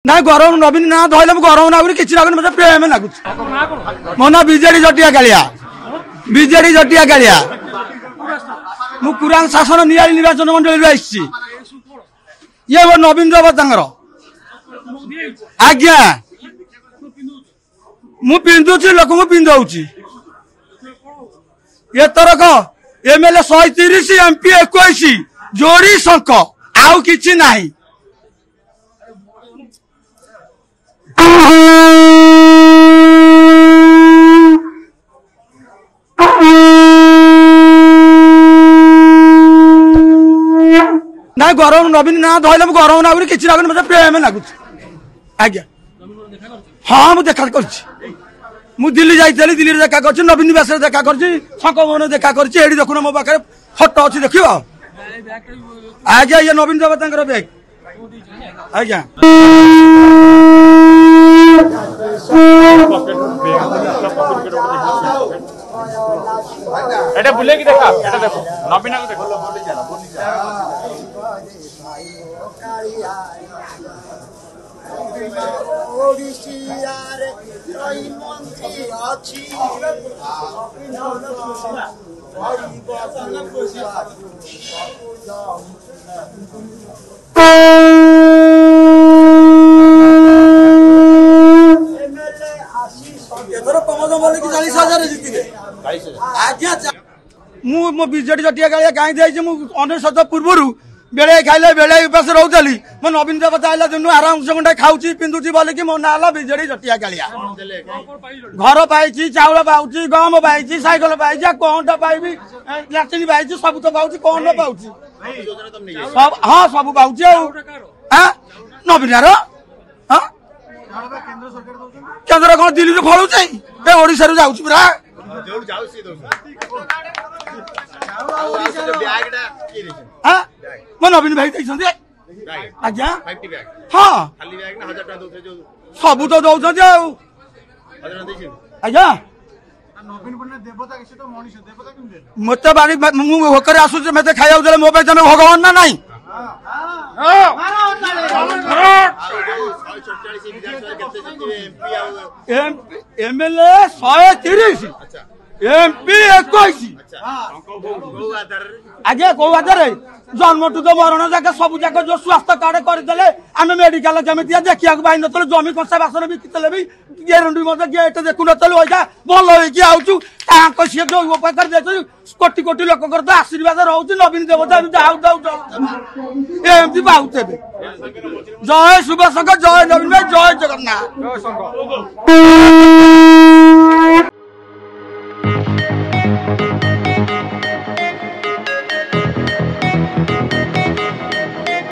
ना गरम नवीन ना धरले गरम नागुरी कि मतलब प्रेम लगुच मो ना बीजेडी जटिया कालिया बीजेडी जटिया कालिया मु कुरान शासन नियाली निर्वाचन मंडल ये वो नवीन जबर आज्ञा मु पिंधुची लोक पिंधौची एथरक एमएलए 130 एमपी 21 जोड़ी शंख आउ किछि नाही ना गरम नवीन ना धरले गरम नागुरी कि मतलब प्रेम लगुच आज्ञा हाँ मुझे देखा कर दिल्ली जाइली दिल्ली देखा कर नवीन निवास देखा कर शंख भवन देखा कर देखुन मो पाखे फटो अच्छी देख आज्ञा ये नवीन देवता बैग आज्ञा এটা বুলে কি দেখা এটা দেখো নবীনা को দেখো मु बीजेडी जटिया गाड़िया कहीं जाइए मुझे पूर्व बेड़े खाइले बेड़े उपास रोली मो नवीन देवता आइला दिन आराम से गंडा खाऊची पिंधुची बोले कि मो ना बीजेडी जटिया गाड़िया घर पाई चाउल पाऊँ गम पाई साइकेल पाई कौन पाइबी लाट्रिन पाई सब तो पाऊँ कौन पाऊँ हाँ सब पाऊँ नवीन केन्द्र कौन दिल्ली फलुचे ओडिशा जाऊँ पूरा मो नवीन भाई आज्ञा हाँ सब तो दौरान आज्ञा मत बाड़ी मुझे आसूस मत खाया मो तुम भगवान ना नाई एमएलए 130 एमपी 21 आगे कौ आधार जन्म टू तो मरण जाके सब जाक जो स्वास्थ्य कार्ड करदे आम मेडिकल जमी देखा पाई नु जमी कंसा बासन बिकिले भी गेरंटी मत गेट देखु नु भल हो सी जो पाखे कोटी कोटी लोक तो आशीर्वाद रोच नवीन देवता एमती पाऊे जय शुभशंकर जय नवीन भाई जय जगन्नाथ।